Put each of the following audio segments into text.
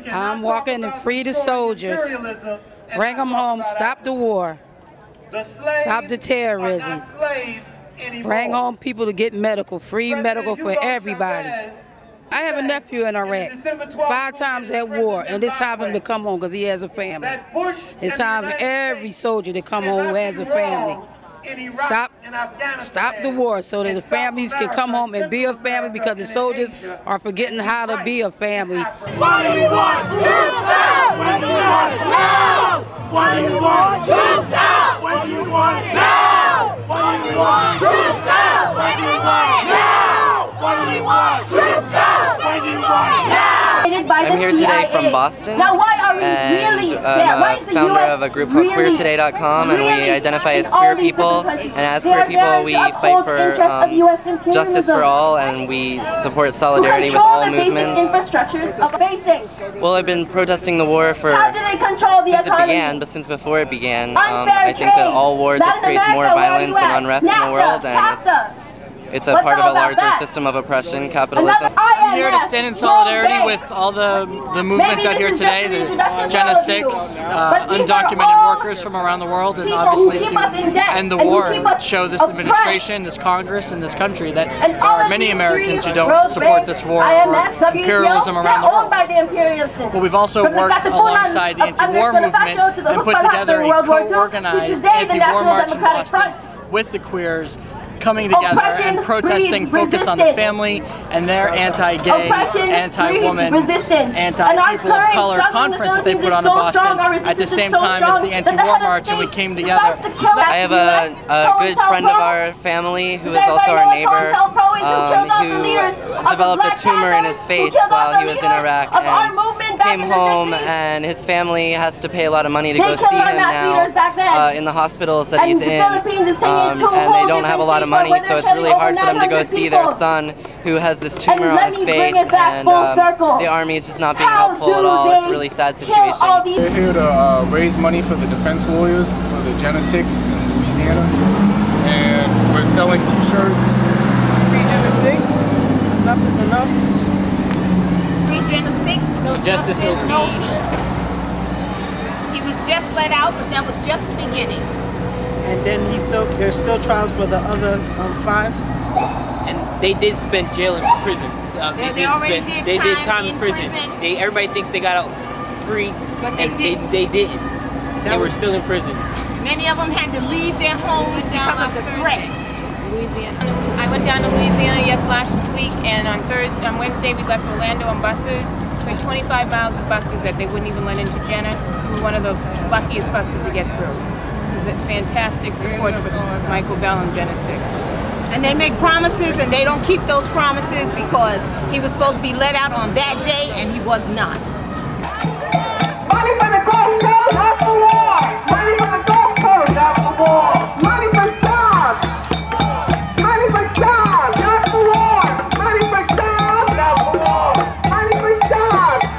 I'm walking to free the soldiers, bring them home, stop the war, stop the terrorism, bring home people to get medical, free medical for everybody. I have a nephew in Iraq, 5 times at war, and it's time for him to come home because he has a family. It's time for every soldier to come home who has a family. Stop the war so that the families can come home and be a family, because the soldiers are forgetting how to be a family. What do you want? Troops out! When do you want it? Now! What do you want? Troops out! When do you want it? Now! What do you want? Troops out! When do you want it? Now! What do you want? Troops out! When do you want it? Now! I'm here today from Boston, and I'm a founder of a group called QueerToday.com, and we identify as queer people, and as queer people we fight for justice for all, and we support solidarity with all movements. Well, I've been protesting the war since it began, but since before it began, I think that all war just creates more violence and unrest in the world, and it's a part of a larger system of oppression, capitalism. I'm here to stand in solidarity with all the movements out here today, the Gen 6, undocumented workers from around the world, and obviously to end the war and show this administration, this Congress, and this country that there are many Americans who don't support this war or imperialism around the world. But we've also worked alongside the anti-war movement and put together a co-organized anti-war march in Boston with the queers, coming together and protesting focus on the family and their anti-gay, anti-woman, anti-people of color conference that they put on in Boston at the same time as the anti-war march, and we came together. I have a good friend of our family who is also our neighbor, who developed a tumor in his face while he was in Iraq and came home, and his family has to pay a lot of money to go see him now in the hospitals that he's in, and they don't have a lot of money, so it's really hard for them to go see their son who has this tumor on his face, and the army is just not being helpful at all. It's a really sad situation. We're here to raise money for the defense lawyers for the Gen 6 in Louisiana, and we're selling t-shirts. Free Gen 6, enough is enough. Free Gen 6, no justice, no peace. He was just let out, but that was just the beginning. And then there's still trials for the other 5. And they did spend jail and prison. They did time in prison. Everybody thinks they got out free, but they didn't. They didn't. They were still in prison. Many of them had to leave their homes because of the threats. I went down to Louisiana last week, and on Wednesday we left Orlando on buses. We had 25 miles of buses that they wouldn't even let into Jenna. We were one of the luckiest buses to get through. It was a fantastic support for Michael Bell and Gen 6. And they make promises and they don't keep those promises, because he was supposed to be let out on that day and he was not. Money for the Gulf Coast, not for war! Money for the Gulf Coast, not for war! Money for jobs! Money for jobs, not for war! Money for jobs, not for war! Money for jobs!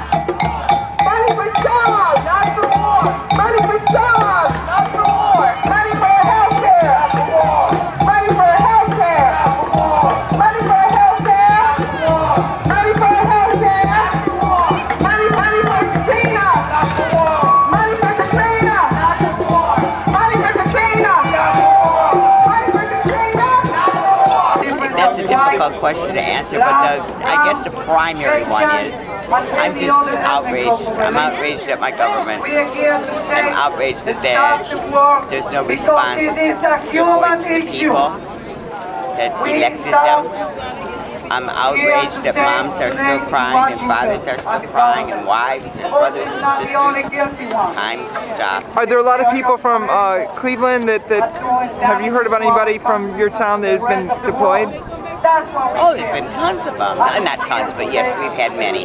Money for jobs, not for war! Money for jobs, not for war! Money for healthcare, not for war! Money for healthcare, not for war! Money for healthcare, not for war! Money for healthcare, not for war! Money for Katrina, not for war! Money for Katrina, not for war! Money for Katrina, not for war! Money for Katrina, not for war! That's a difficult question to answer, but I guess the primary one is, I'm just outraged. I'm outraged at my government. I'm outraged that there's no response to the voice of the people that elected them. I'm outraged that moms are still crying and fathers are still crying and wives and brothers and sisters. It's time to stop. Are there a lot of people from Cleveland that have you heard about anybody from your town that has been deployed? Oh, there have been tons of them. Not tons, but yes, we've had many.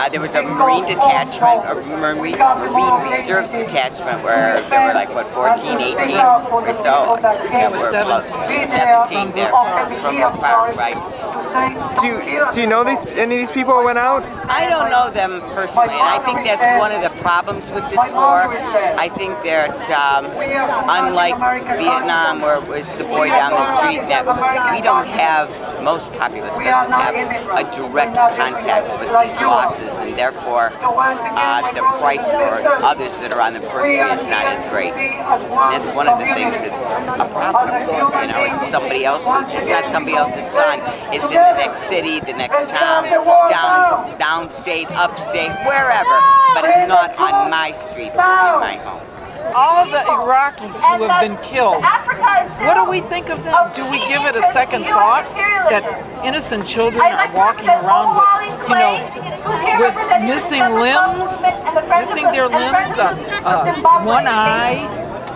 There was a Marine detachment, or Marine Reserves detachment, where there were like, what, 14, 18 or so. There were 17 there from the far right. Do you know any of these people who went out? I don't know them personally, and I think that's one of the problems with this war. I think that unlike Vietnam, where it was the boy down the street, that we don't have, most populace doesn't have a direct contact with these losses and therefore the price for others that are on the periphery is not as great. And that's one of the things that's a problem. You know, it's somebody else's, it's not somebody else's son, it's in the next city, the next town, downstate, upstate, wherever, but it's not on my street or in my home. All of the Iraqis who have been killed, what do we think of them? Do we give it a second thought that innocent children are walking around with, you know, with missing limbs, missing their limbs, one eye,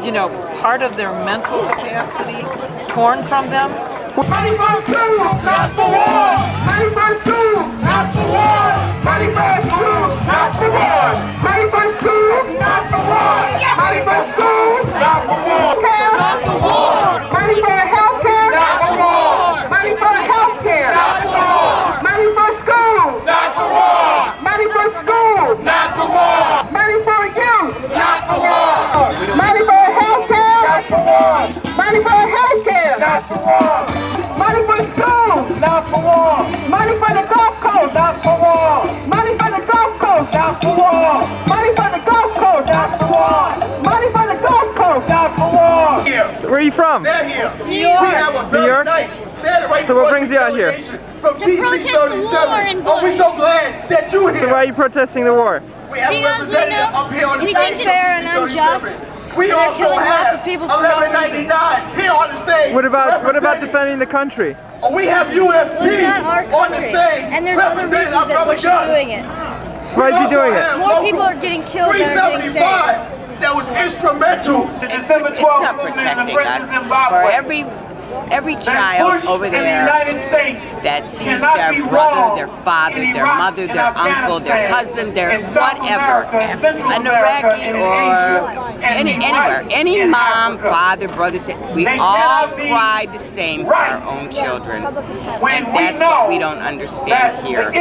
you know, part of their mental capacity torn from them? Money for school, not for war. Money for school, not for war. Money for school, not for war. Money for school, not for war. Money for school, not for war. Not for war. Money for healthcare, not for war. Money for healthcare, not for war. Money for school, not for war. Money for school, not for war. Money for youth, not for war. Money for healthcare, not for war. Money for healthcare, not for war. Money for school, not for war. Money for the Gulf Coast, not for war. Money for the Gulf Coast, not for war. Money for the Gulf Coast, not for war. Money for the Gulf Coast, not for war. Where are you from? They're here. New York. New York? So what brings you out here? To protest the war in Bush. We're so glad that you're here. So why are you protesting the war? Because we know it's unfair and unjust. They're killing lots of people for no reason. What about defending the country? We have UFG. Well, it's not our country, and there's other reasons that Bush is doing it. So why is he doing it? More people are getting killed than are getting saved. That was instrumental. It's not protecting us. For every child over there that sees their brother, their father, their mother, their uncle, their cousin, their whatever, an Iraqi or anywhere, any mom, father, brother, we all cry the same for our own children. And that's what we don't understand here.